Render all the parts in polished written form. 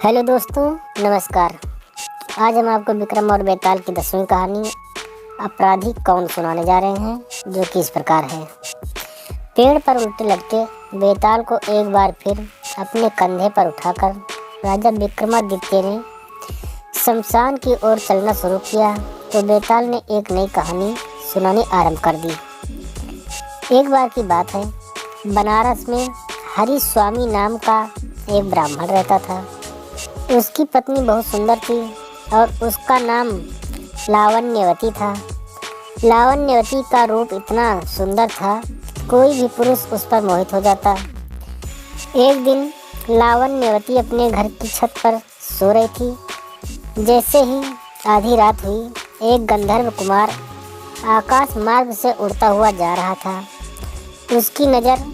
Hello दोस्तों, नमस्कार। आज हम आपको विक्रम और बेताल की 10वीं कहानी अपराधी कौन सुनाने जा रहे हैं, जो कि इस प्रकार है। पेड़ पर उल्टे लटके बेताल को एक बार फिर अपने कंधे पर उठाकर राजा विक्रमादित्य ने शमशान की ओर चलना शुरू किया तो बेताल ने एक नई कहानी सुनानी आरंभ कर दी। एक बार की बात है, बनारस में हरि स्वामी नाम का एक ब्राह्मण रहता था। उसकी पत्नी बहुत सुंदर थी और उसका नाम लावण्यवती था। लावण्यवती का रूप इतना सुंदर था, कोई भी पुरुष उस पर मोहित हो जाता। एक दिन लावण्यवती अपने घर की छत पर सो रही थी। जैसे ही आधी रात हुई, एक गंधर्व कुमार आकाश मार्ग से उड़ता हुआ जा रहा था। उसकी नज़र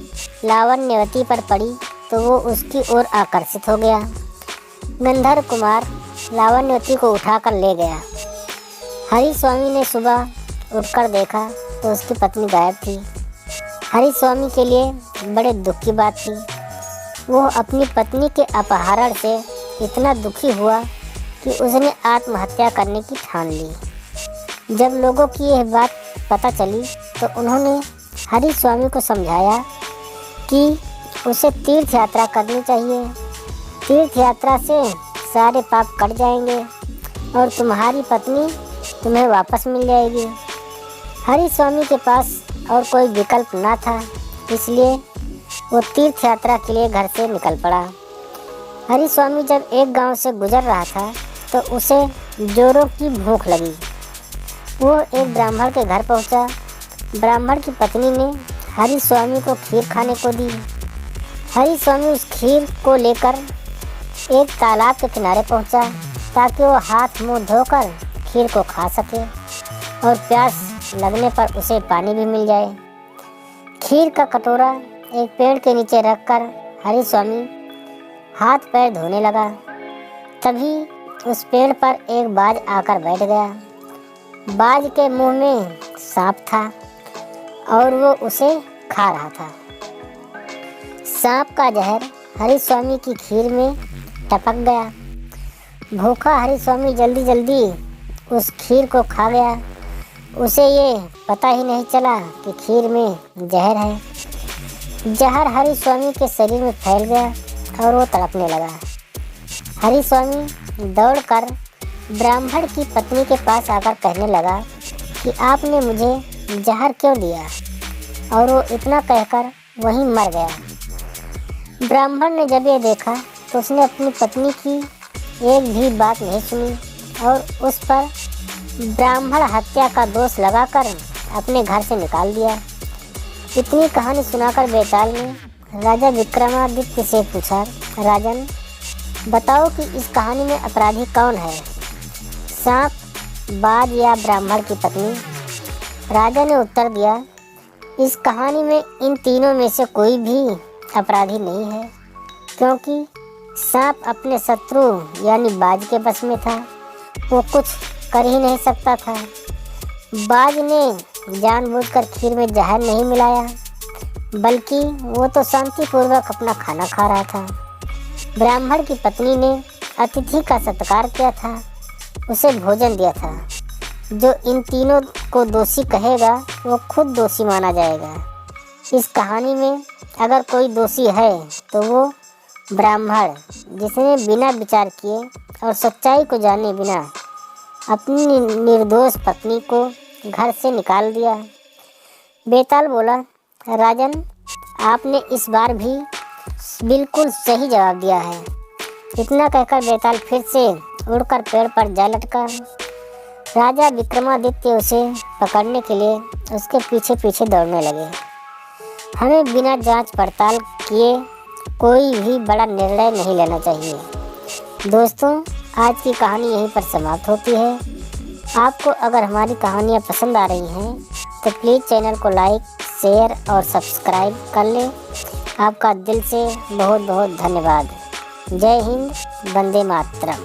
लावण्यवती पर पड़ी तो वो उसकी ओर आकर्षित हो गया। गंधर्व कुमार लावण्यवती को उठाकर ले गया। हरि स्वामी ने सुबह उठकर देखा तो उसकी पत्नी गायब थी। हरि स्वामी के लिए बड़े दुख की बात थी। वो अपनी पत्नी के अपहरण से इतना दुखी हुआ कि उसने आत्महत्या करने की ठान ली। जब लोगों की यह बात पता चली तो उन्होंने हरि स्वामी को समझाया कि उसे तीर्थ यात्रा करनी चाहिए। तीर्थ यात्रा से सारे पाप कट जाएंगे और तुम्हारी पत्नी तुम्हें वापस मिल जाएगी। हरि स्वामी के पास और कोई विकल्प ना था, इसलिए वो तीर्थ यात्रा के लिए घर से निकल पड़ा। हरि स्वामी जब एक गांव से गुजर रहा था तो उसे जोरों की भूख लगी। वो एक ब्राह्मण के घर पहुंचा। ब्राह्मण की पत्नी ने हरि स्वामी को खीर खाने को दी। हरि स्वामी उस खीर को लेकर एक तालाब के किनारे पहुंचा ताकि वो हाथ मुंह धोकर खीर को खा सके और प्यास लगने पर उसे पानी भी मिल जाए। खीर का कटोरा एक पेड़ के नीचे रखकर हरि स्वामी हाथ पैर धोने लगा। तभी उस पेड़ पर एक बाज आकर बैठ गया। बाज के मुंह में सांप था और वो उसे खा रहा था। सांप का जहर हरि स्वामी की खीर में टपक गया। भूखा हरि स्वामी जल्दी जल्दी उस खीर को खा गया। उसे ये पता ही नहीं चला कि खीर में जहर है। जहर हरि स्वामी के शरीर में फैल गया और वो तड़पने लगा। हरि स्वामी दौड़कर ब्राह्मण की पत्नी के पास आकर कहने लगा कि आपने मुझे जहर क्यों दिया, और वो इतना कहकर वहीं मर गया। ब्राह्मण ने जब ये देखा तो उसने अपनी पत्नी की एक भी बात नहीं सुनी और उस पर ब्राह्मण हत्या का दोष लगाकर अपने घर से निकाल दिया। इतनी कहानी सुनाकर बेताल ने राजा विक्रमादित्य से पूछा, राजन बताओ कि इस कहानी में अपराधी कौन है, सांप, बाज या ब्राह्मण की पत्नी? राजा ने उत्तर दिया, इस कहानी में इन तीनों में से कोई भी अपराधी नहीं है, क्योंकि सांप अपने शत्रु यानी बाज के बस में था। वो कुछ कर ही नहीं सकता था। बाज ने जानबूझकर खीर में जहर नहीं मिलाया, बल्कि वो तो शांतिपूर्वक अपना खाना खा रहा था। ब्राह्मण की पत्नी ने अतिथि का सत्कार किया था, उसे भोजन दिया था। जो इन तीनों को दोषी कहेगा वो खुद दोषी माना जाएगा। इस कहानी में अगर कोई दोषी है तो वो ब्राह्मण, जिसने बिना विचार किए और सच्चाई को जाने बिना अपनी निर्दोष पत्नी को घर से निकाल दिया। बेताल बोला, राजन आपने इस बार भी बिल्कुल सही जवाब दिया है। इतना कहकर बेताल फिर से उड़कर पेड़ पर जा लटका। राजा विक्रमादित्य उसे पकड़ने के लिए उसके पीछे पीछे दौड़ने लगे। हमें बिना जांच पड़ताल किए कोई भी बड़ा निर्णय नहीं लेना चाहिए। दोस्तों, आज की कहानी यहीं पर समाप्त होती है। आपको अगर हमारी कहानियाँ पसंद आ रही हैं तो प्लीज़ चैनल को लाइक, शेयर और सब्सक्राइब कर लें। आपका दिल से बहुत बहुत धन्यवाद। जय हिंद, वंदे मातरम।